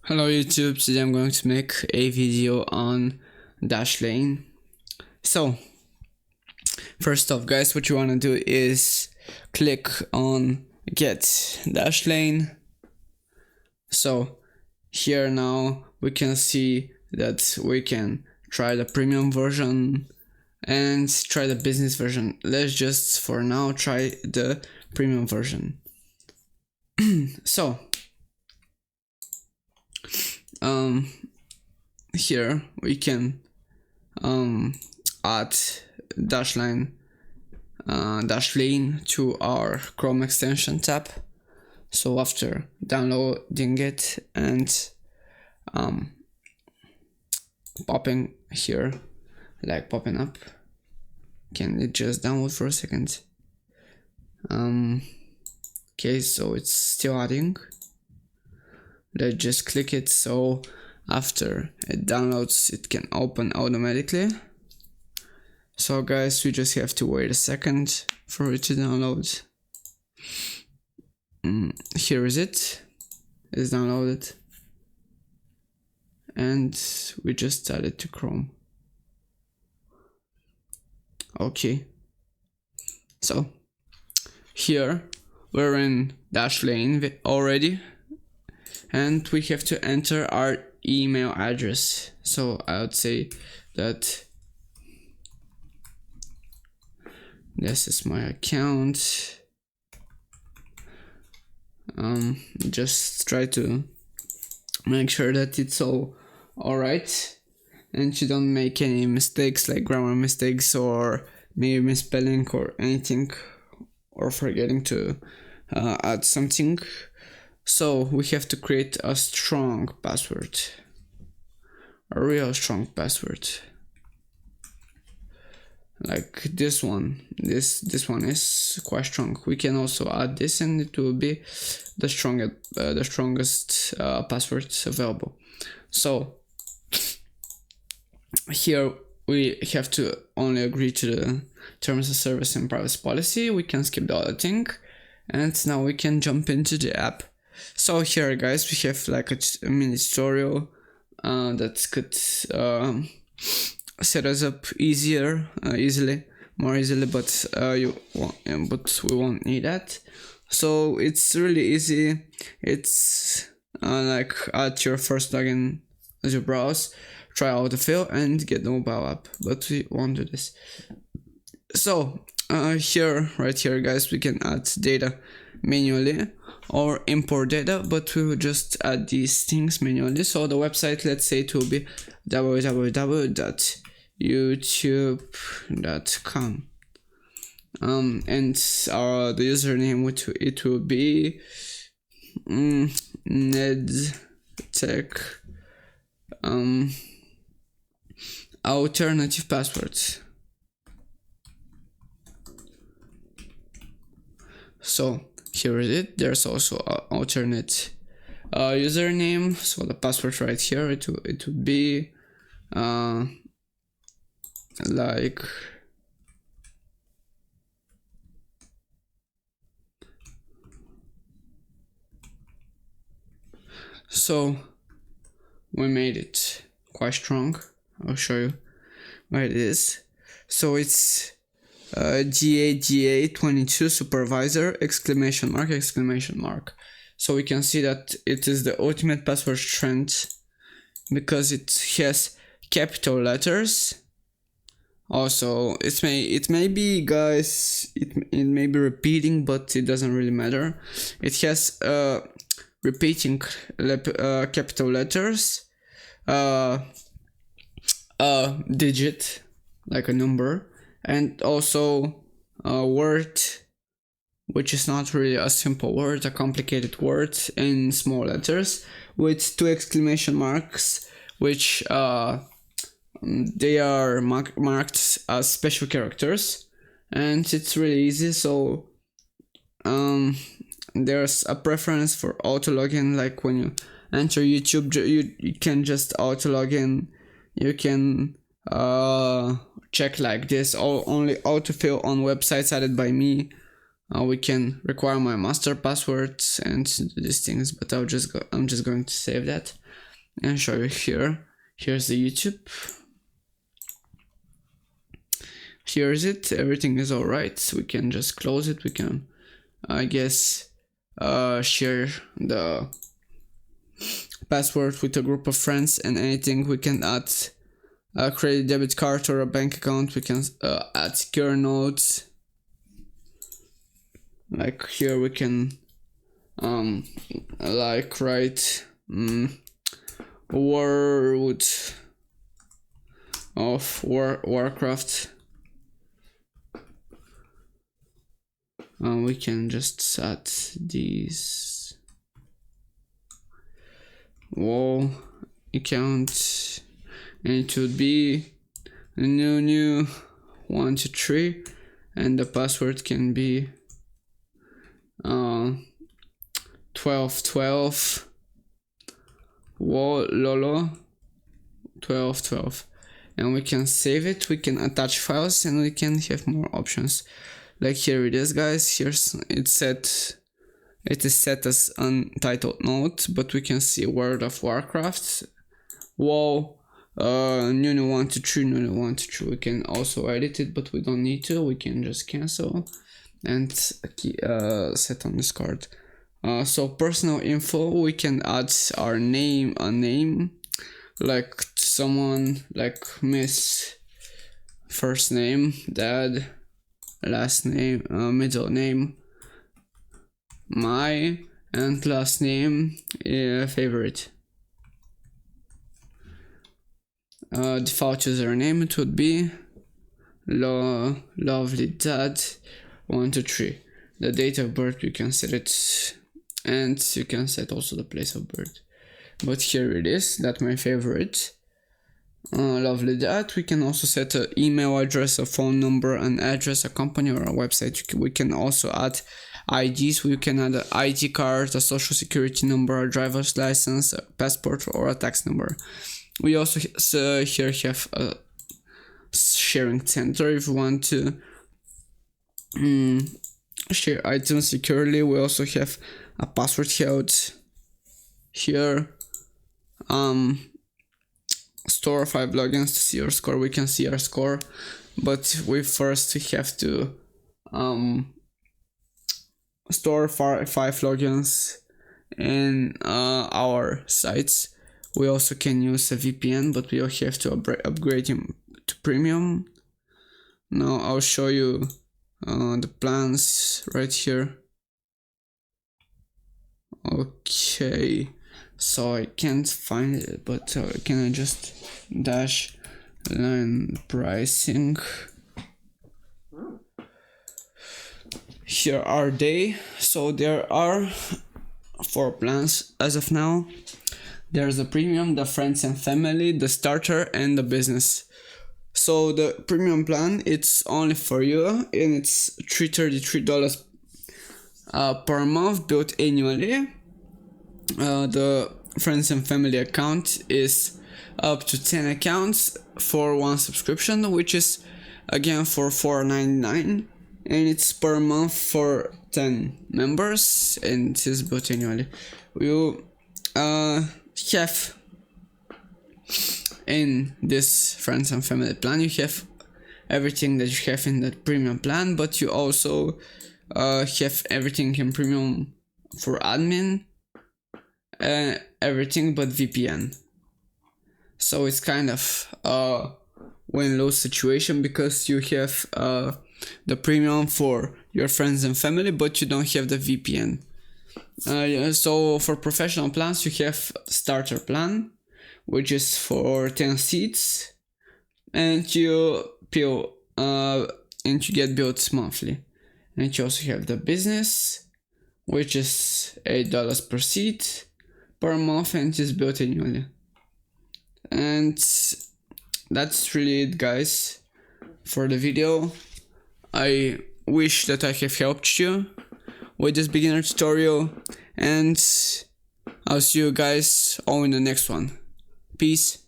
Hello YouTube, today I'm going to make a video on Dashlane. So, first off guys, what you want to do is click on get Dashlane. So, here now we can see that we can try the premium version and try the business version. Let's just for now try the premium version. So, here we can add Dashlane to our Chrome extension tab. So after downloading it and popping here, like popping up, can it just download for a second? Okay, so it's still adding. Let's just click it, so after it downloads it can open automatically. So guys, we just have to wait a second for it to download. Here is it. It's downloaded and we just add it to Chrome. Okay, so here we're in Dashlane already, and we have to enter our email address. So I would say that this is my account. Just try to make sure that it's all right and you don't make any mistakes, like grammar mistakes or maybe misspelling or anything, or forgetting to add something. So we have to create a strong password, a real strong password, like this one. This one is quite strong. We can also add this and it will be the strongest password available. So here we have to only agree to the terms of service and privacy policy. We can skip the other thing, and now we can jump into the app. So here guys, we have like a mini tutorial that could set us up more easily, but we won't need that. So it's really easy. It's like add your first login as you browse, try autofill and get the mobile app, but we won't do this. So right here guys, we can add data manually or import data, but we will just add these things manually. So the website, let's say it will be www.youtube.com, and the username it will be nedtech alternative passwords. So here is it. There's also an alternate username. So the password right here, it would be like so. We made it quite strong. I'll show you where it is. So it's GA22 supervisor exclamation mark. So we can see that it is the ultimate password strength because it has capital letters. Also, it may be guys, it may be repeating, but it doesn't really matter. It has repeating capital letters, digit like a number, and also a word which is not really a simple word, a complicated word in small letters with 2 exclamation marks, which they are marked as special characters, and it's really easy. So there's a preference for auto login, like when you enter YouTube, you can just auto login. You can check like this, or only autofill on websites added by me, we can require my master password and these things, but I'm just going to save that and show you here. Here's the YouTube. Here is it. Everything is alright. We can just close it. We can, I guess, share the password with a group of friends and anything. We can add a credit debit card or a bank account. We can add secure notes. Like here we can like write word of Warcraft. We can just set these wall account, and it would be new 1 2 3, and the password can be 1212 lolo 1212, and we can save it. We can attach files and we can have more options. Like here it is, guys. Here's it is set as untitled note, but we can see World of Warcraft wall new 1 2 3 new 1 2 3. We can also edit it, but we don't need to. We can just cancel and set on this card. So personal info, we can add our name, a name, like someone like Miss, first name, dad, last name, middle name, my, and last name, favorite. Default username, it would be lovely dad 1 2 3. The date of birth, you can set it, and you can set also the place of birth. But here it is, that's my favorite. Lovely dad. We can also set an email address, a phone number, an address, a company, or a website. We can also add IDs. We can add an ID card, a social security number, a driver's license, a passport, or a tax number. We also here have a sharing center if you want to share items securely. We also have a password held here. Store 5 logins to see your score. We can see our score, but we first have to store 5 logins in our sites. We also can use a VPN, but we will have to upgrade him to premium. Now I'll show you the plans right here. Okay, so I can't find it, but can I just Dashlane pricing? Here are they. So there are 4 plans as of now. There's the premium, the friends and family, the starter, and the business. So the premium plan, it's only for you, and it's $333 per month, billed annually. The friends and family account is up to 10 accounts for 1 subscription, which is again for $4.99, and it's per month for 10 members, and it is billed annually. You have in this friends and family plan, you have everything that you have in that premium plan, but you also have everything in premium for admin, everything but VPN. So it's kind of a win-lose situation, because you have the premium for your friends and family, but you don't have the VPN. So for professional plans, you have starter plan, which is for 10 seats, and you get billed monthly. And you also have the business, which is $8 per seat per month, and is billed annually. And that's really it, guys, for the video. I wish that I have helped you with this beginner tutorial, and I'll see you guys all in the next one. Peace.